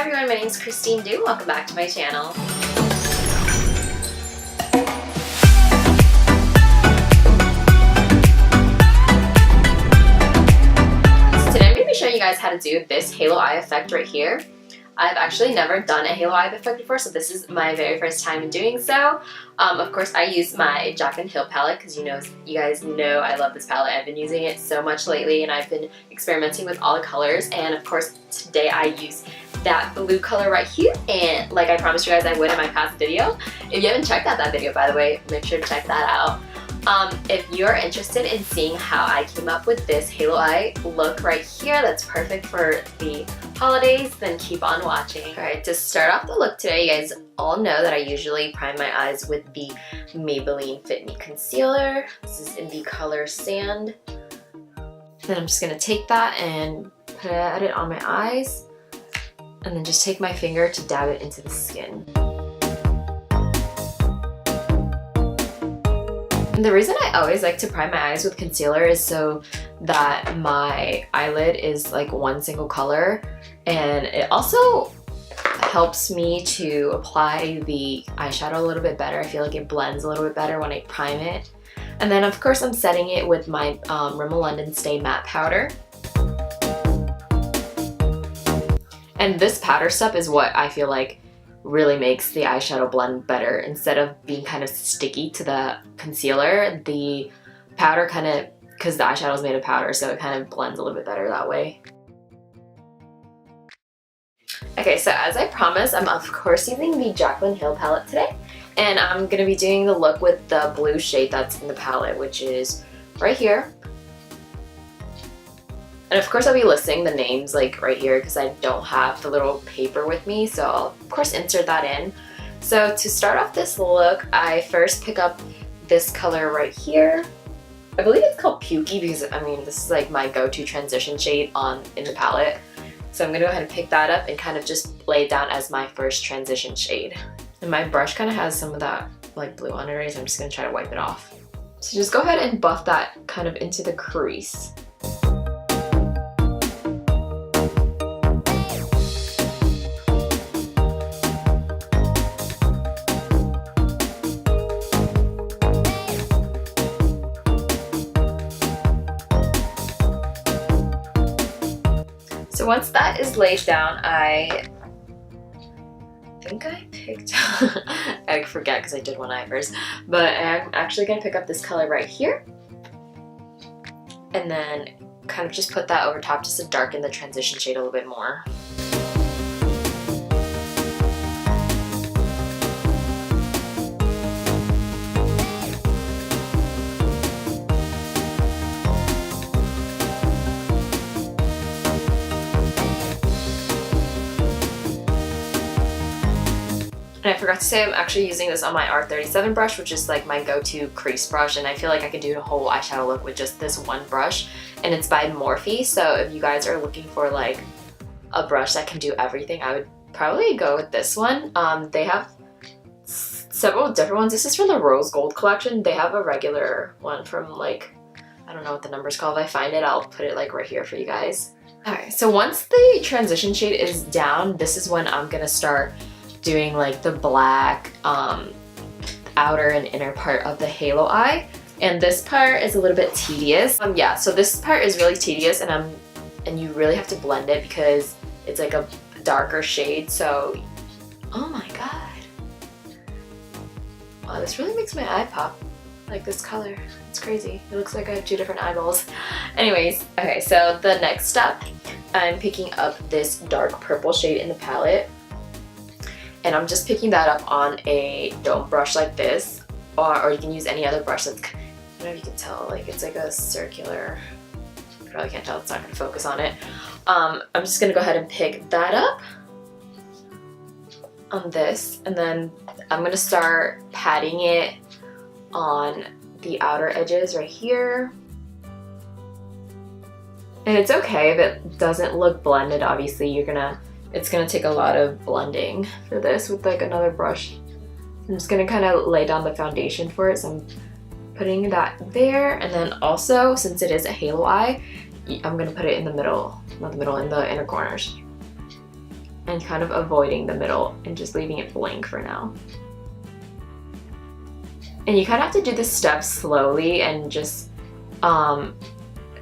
everyone, my name is Christine Du. Welcome back to my channel. So today I'm going to be showing you guys how to do this halo eye effect right here. I've actually never done a halo eye effect before, so this is my very first time in doing so. Of course, I use my Jaclyn palette because you guys know I love this palette. I've been using it so much lately, and I've been experimenting with all the colors. And of course, today I use that blue color right here, and like I promised you guys I would in my past video. If you haven't checked out that video, by the way, make sure to check that out. If you're interested in seeing how I came up with this halo eye look right here, that's perfect for the holidays, then keep on watching. Alright, to start off the look today, you guys all know that I usually prime my eyes with the Maybelline Fit Me Concealer. This is in the color Sand. Then I'm just going to take that and put it on my eyes, and then just take my finger to dab it into the skin. And the reason I always like to prime my eyes with concealer is so that my eyelid is like one single color, and it also helps me to apply the eyeshadow a little bit better. I feel like it blends a little bit better when I prime it. And then of course I'm setting it with my Rimmel London Stay Matte Powder. And this powder step is what I feel like really makes the eyeshadow blend better. Instead of being kind of sticky to the concealer, the powder kind of, because the eyeshadow is made of powder, so it kind of blends a little bit better that way. Okay, so as I promised, I'm of course using the Jaclyn palette today, and I'm going to be doing the look with the blue shade that's in the palette, which is right here. And of course I'll be listing the names like right here because I don't have the little paper with me, so I'll of course insert that in. So to start off this look, I first pick up this color right here. I believe it's called Pukey because I mean this is like my go-to transition shade in the palette. So I'm gonna go ahead and pick that up and kind of just lay it down as my first transition shade. And my brush kind of has some of that like blue on it, so I'm just gonna try to wipe it off. So just go ahead and buff that kind of into the crease. So once that is laid down, I think I picked, I forget because I did one eye first, but I'm actually going to pick up this color right here and then kind of just put that over top just to darken the transition shade a little bit more. And I forgot to say I'm actually using this on my R37 brush, which is like my go-to crease brush, and I feel like I could do a whole eyeshadow look with just this one brush, and it's by Morphe. So if you guys are looking for like a brush that can do everything, I would probably go with this one. They have several different ones. This is from the Rose Gold collection. They have a regular one from like, I don't know what the number's called. If I find it, I'll put it like right here for you guys. Alright, so once the transition shade is down, this is when I'm gonna start doing like the black outer and inner part of the halo eye, and this part is a little bit tedious. Yeah, so this part is really tedious, and you really have to blend it because it's like a darker shade. So oh my god, wow, this really makes my eye pop, like this color. It's crazy. It looks like I have two different eyeballs. Anyways, okay, so the next step, I'm picking up this dark purple shade in the palette, and I'm just picking that up on a dome brush like this, or you can use any other brush that's, I don't know if you can tell, like it's like a circular, you probably can't tell, it's not going to focus on it. I'm just going to go ahead and pick that up on this, and then I'm going to start patting it on the outer edges right here. And it's okay if it doesn't look blended. Obviously it's gonna take a lot of blending for this with like another brush. I'm just gonna kind of lay down the foundation for it, so I'm putting that there. And then also, since it is a halo eye, I'm gonna put it in the middle, not the middle, in the inner corners. and kind of avoiding the middle and just leaving it blank for now. And you kind of have to do this step slowly and just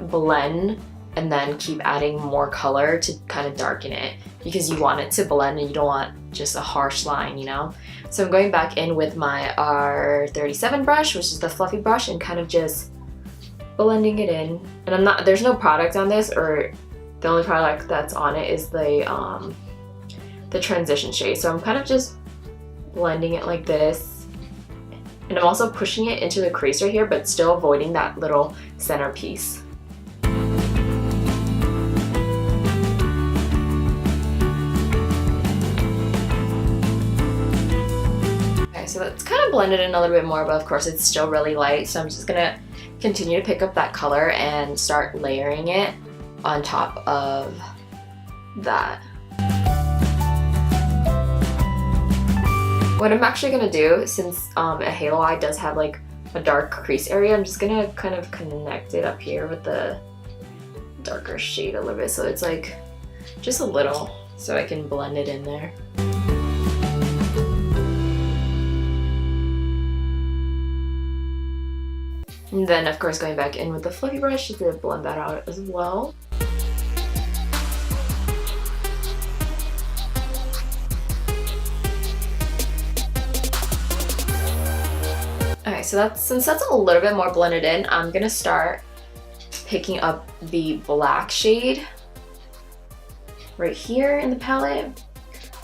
blend and then keep adding more color to kind of darken it, because you want it to blend and you don't want just a harsh line, you know? So I'm going back in with my R37 brush, which is the fluffy brush, and kind of just blending it in. And there's no product on this, or the only product that's on it is the transition shade. So I'm kind of just blending it like this. And I'm also pushing it into the crease right here, but still avoiding that little center piece. So that's kind of blended in a little bit more, but of course it's still really light. So I'm just gonna continue to pick up that color and start layering it on top of that. What I'm actually gonna do, since a halo eye does have like a dark crease area, I'm just gonna kind of connect it up here with the darker shade a little bit. So it's like just a little, so I can blend it in there. And then of course going back in with the fluffy brush to blend that out as well. Okay, so since that's a little bit more blended in, I'm gonna start picking up the black shade right here in the palette.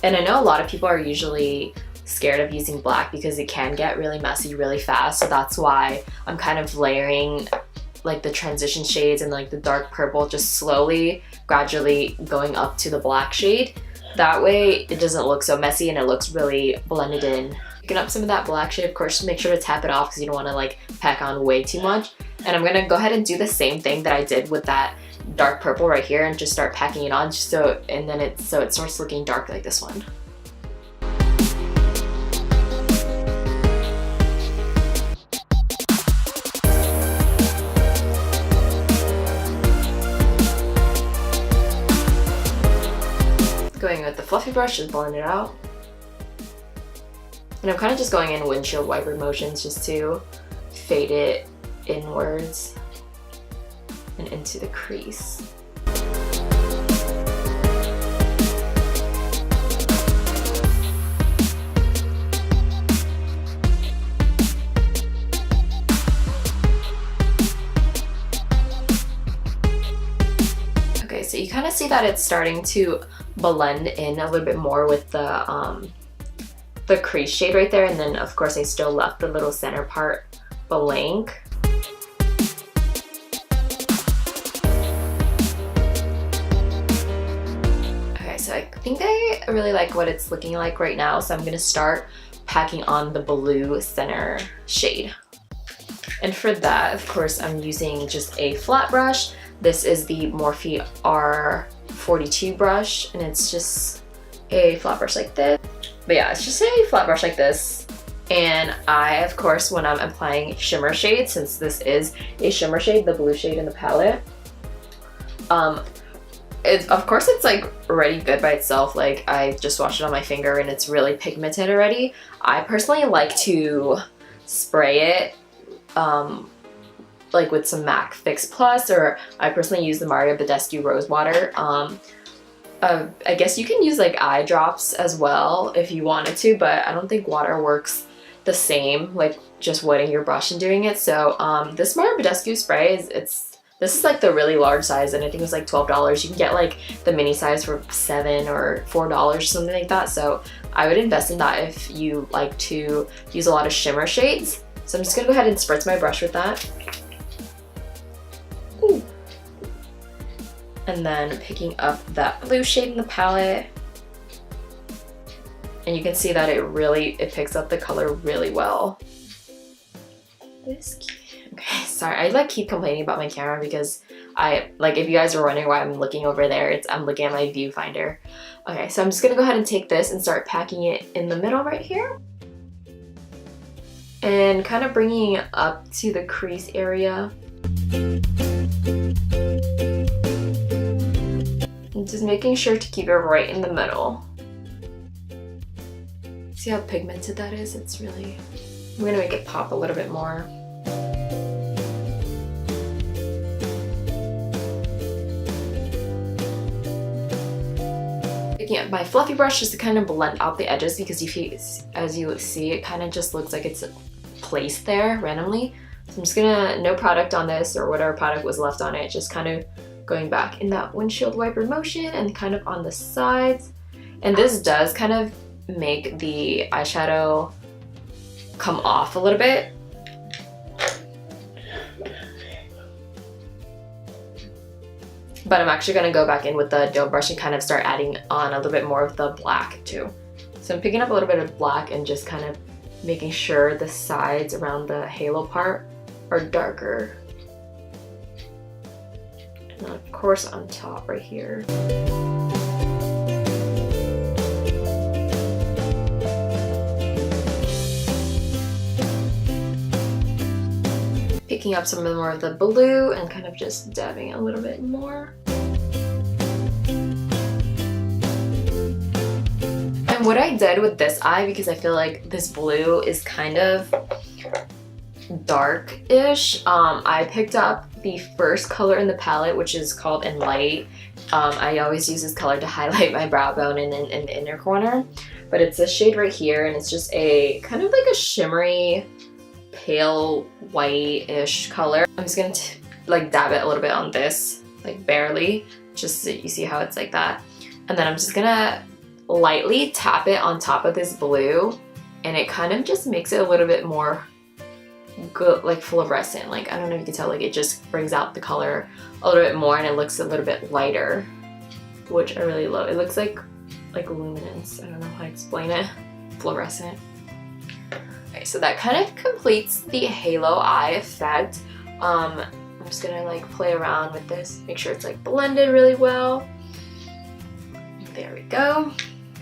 And I know a lot of people are usually scared of using black because it can get really messy really fast, so that's why I'm kind of layering like the transition shades and like the dark purple, just slowly, gradually going up to the black shade. That way it doesn't look so messy and it looks really blended in. Picking up some of that black shade, of course, make sure to tap it off because you don't want to like pack on way too much. And I'm gonna go ahead and do the same thing that I did with that dark purple right here and just start packing it on, just so it starts looking dark like this one. Going with the fluffy brush, just blend it out. And I'm kind of just going in windshield wiper motions just to fade it inwards and into the crease. Okay, so you kind of see that it's starting to blend in a little bit more with the crease shade right there, and then of course I still left the little center part blank. Okay, so I think I really like what it's looking like right now, so I'm gonna start packing on the blue center shade. And for that, of course, I'm using just a flat brush. This is the Morphe R42 brush, and it's just a flat brush like this. But yeah, it's just a flat brush like this. And I, of course, when I'm applying shimmer shade, since this is a shimmer shade, the blue shade in the palette, of course it's like already good by itself. Like I just washed it on my finger and it's really pigmented already. I personally like to spray it like with some MAC Fix Plus, or I personally use the Mario Badescu Rose Water. I guess you can use like eye drops as well if you wanted to, but I don't think water works the same, like just wetting your brush and doing it. So this Mario Badescu spray this is like the really large size, and I think it was like $12. You can get like the mini size for $7 or $4, something like that. So I would invest in that if you like to use a lot of shimmer shades. So I'm just gonna go ahead and spritz my brush with that. Ooh. And then picking up that blue shade in the palette. And you can see that it picks up the color really well. Okay, sorry, I like keep complaining about my camera because if you guys are wondering why I'm looking over there, I'm looking at my viewfinder. Okay, so I'm just gonna go ahead and take this and start packing it in the middle right here. And kind of bringing it up to the crease area. Just making sure to keep it right in the middle. See how pigmented that is? It's really... I'm gonna make it pop a little bit more. Picking up my fluffy brush just to kind of blend out the edges, because as you see, it kind of just looks like it's placed there randomly. So I'm just gonna, no product on this or whatever product was left on it, just kind of going back in that windshield wiper motion and kind of on the sides. And this does kind of make the eyeshadow come off a little bit. But I'm actually gonna go back in with the doe brush and kind of start adding on a little bit more of the black too. So I'm picking up a little bit of black and just kind of making sure the sides around the halo part are darker. And then of course on top right here. Picking up some more of the blue and kind of just dabbing a little bit more. And what I did with this eye, because I feel like this blue is kind of dark-ish, I picked up the first color in the palette, which is called In Light. I always use this color to highlight my brow bone and in the inner corner. But it's this shade right here, and it's just a kind of like a shimmery, pale white-ish color. I'm just gonna like dab it a little bit on this, like barely, just so you see how it's like that. And then I'm just gonna lightly tap it on top of this blue, and it kind of just makes it a little bit more good, like fluorescent. Like, I don't know if you can tell, like it just brings out the color a little bit more, and it looks a little bit lighter, which I really love. It looks like luminance. I don't know how to explain it. Fluorescent. Okay, so that kind of completes the halo eye effect. I'm just gonna like play around with this, make sure it's like blended really well. There we go.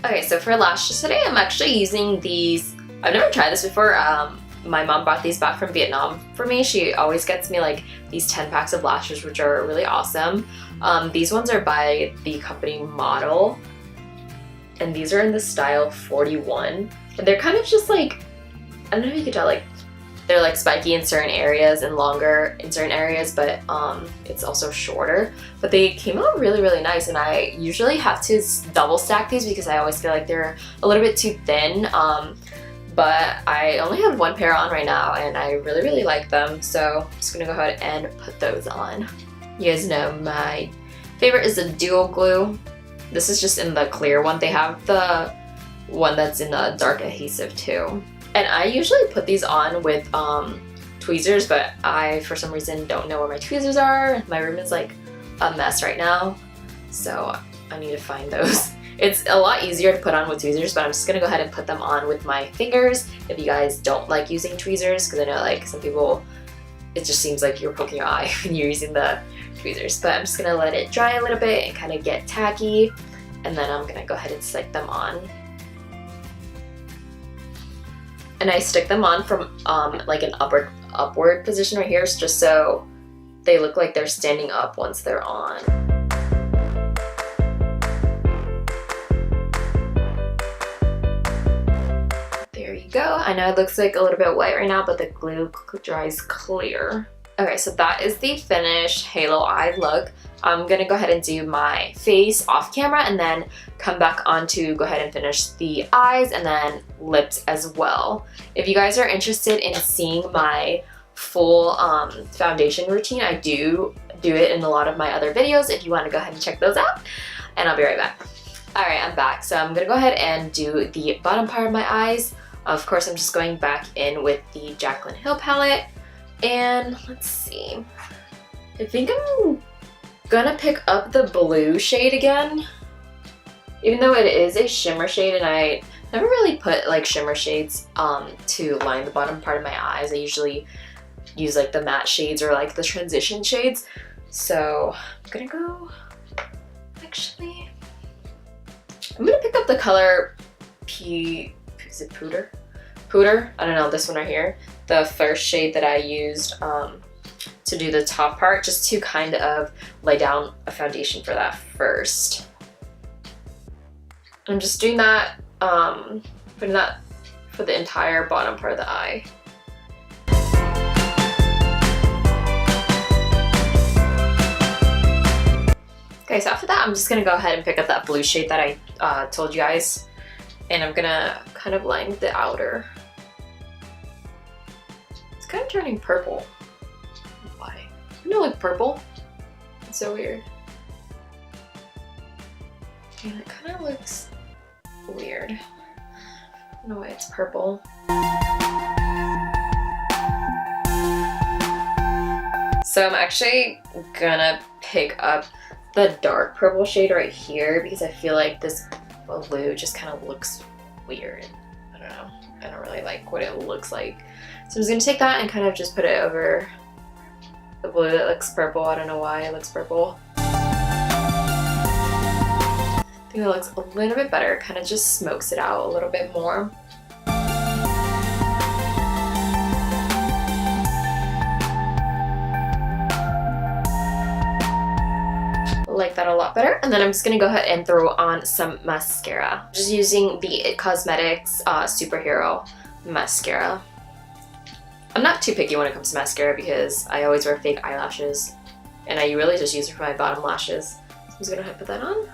Okay, so for lashes today, I'm actually using these. I've never tried this before. My mom brought these back from Vietnam for me. She always gets me like these 10 packs of lashes, which are really awesome. These ones are by the company M.O.D.E.L, and these are in the style 41. And they're kind of just like, I don't know if you can tell, like they're like spiky in certain areas and longer in certain areas, but it's also shorter. But they came out really, really nice, and I usually have to double stack these because I always feel like they're a little bit too thin. But I only have one pair on right now, and I really, really like them. So I'm just gonna go ahead and put those on. You guys know my favorite is the dual glue. This is just in the clear one. They have the one that's in the dark adhesive too. And I usually put these on with tweezers, but I, for some reason, don't know where my tweezers are. My room is like a mess right now, so I need to find those. It's a lot easier to put on with tweezers, but I'm just gonna go ahead and put them on with my fingers if you guys don't like using tweezers, because I know like some people, it just seems like you're poking your eye when you're using the tweezers. But I'm just gonna let it dry a little bit and kind of get tacky, and then I'm gonna go ahead and stick them on. And I stick them on from like an upward position right here, just so they look like they're standing up once they're on. There you go. I know it looks like a little bit white right now, but the glue dries clear. Okay, so that is the finished halo eye look. I'm gonna go ahead and do my face off camera and then come back on to go ahead and finish the eyes and then lips as well. If you guys are interested in seeing my full foundation routine, I do it in a lot of my other videos if you want to go ahead and check those out, and I'll be right back. Alright, I'm back. So I'm gonna go ahead and do the bottom part of my eyes. Of course, I'm just going back in with the Jaclyn Hill palette, and let's see. I think I'm gonna pick up the blue shade again, even though it is a shimmer shade, and I never really put like shimmer shades to line the bottom part of my eyes. I usually use like the matte shades or like the transition shades. So I'm gonna go, actually, I'm gonna pick up the color is it Pooter? Pooter? I don't know, this one right here. The first shade that I used to do the top part, just to kind of lay down a foundation for that first. I'm just doing that, putting that for the entire bottom part of the eye. Okay, so after that, I'm just gonna go ahead and pick up that blue shade that I told you guys, and I'm gonna kind of line the outer. It's kind of turning purple. Why? Doesn't it look purple? It's so weird. And it kind of looks weird. I don't know why it's purple. So I'm actually gonna pick up the dark purple shade right here because I feel like this blue just kind of looks weird. I don't know. I don't really like what it looks like. So I'm just gonna take that and kind of just put it over the blue that looks purple. I don't know why it looks purple. I think it looks a little bit better. It kind of just smokes it out a little bit more. Like that a lot better. And then I'm just gonna go ahead and throw on some mascara. Just using the It Cosmetics Superhero Mascara. I'm not too picky when it comes to mascara because I always wear fake eyelashes and I really just use it for my bottom lashes. So I'm just gonna put that on.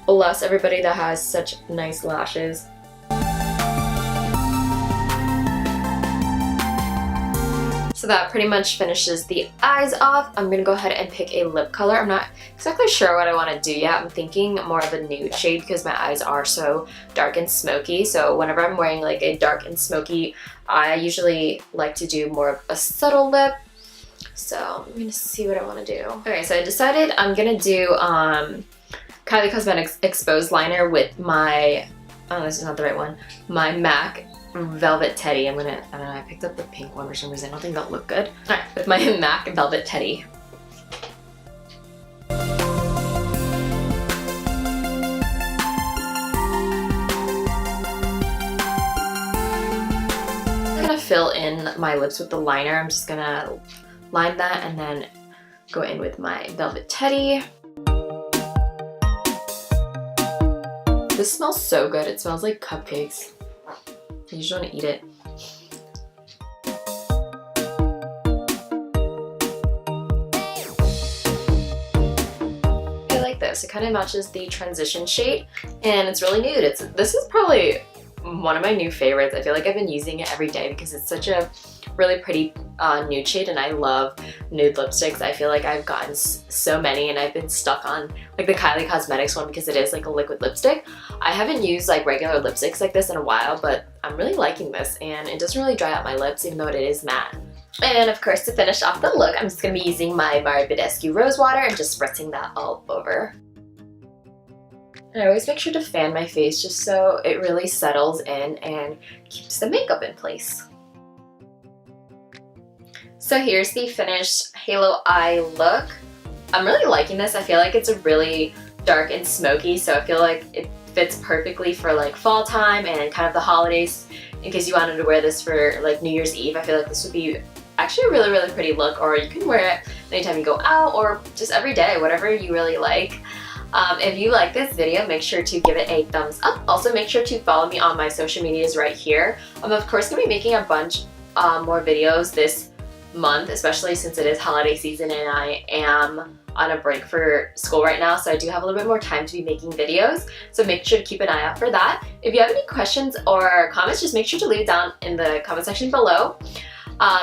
Bless everybody that has such nice lashes. So that pretty much finishes the eyes off. I'm gonna go ahead and pick a lip color. I'm not exactly sure what I want to do yet. I'm thinking more of a nude shade because my eyes are so dark and smoky. So whenever I'm wearing like a dark and smoky, I usually like to do more of a subtle lip. So I'm gonna see what I want to do. Okay, so I decided I'm gonna do Kylie Cosmetics Exposed Liner with my, oh, this is not the right one, my MAC Velvet Teddy. I don't know, I picked up the pink one for some reason. I don't think that'll look good. All right, with my MAC Velvet Teddy. I'm gonna fill in my lips with the liner. I'm just gonna line that and then go in with my Velvet Teddy. This smells so good. It smells like cupcakes. You just want to eat it. I like this. It kind of matches the transition shade and it's really nude. This is probably one of my new favorites. I feel like I've been using it every day because it's such a really pretty nude shade and I love nude lipsticks. I feel like I've gotten so many and I've been stuck on like the Kylie Cosmetics one because it is like a liquid lipstick. I haven't used like regular lipsticks like this in a while, but I'm really liking this and it doesn't really dry out my lips even though it is matte. And of course, to finish off the look, I'm just going to be using my Mario Badescu Rose Water and just spritzing that all over. And I always make sure to fan my face just so it really settles in and keeps the makeup in place. So here's the finished halo eye look. I'm really liking this. I feel like it's a really dark and smoky, so I feel like it fits perfectly for like fall time and kind of the holidays. In case you wanted to wear this for like New Year's Eve, I feel like this would be actually a really, really pretty look, or you can wear it anytime you go out or just every day, whatever you really like. If you like this video, make sure to give it a thumbs up. Also, make sure to follow me on my social medias right here. I'm of course going to be making a bunch more videos this month, especially since it is holiday season and I am on a break for school right now, so I do have a little bit more time to be making videos, so make sure to keep an eye out for that. If you have any questions or comments, just make sure to leave it down in the comment section below.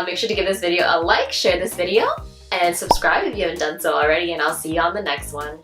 Make sure to give this video a like, share this video, and subscribe if you haven't done so already, and I'll see you on the next one.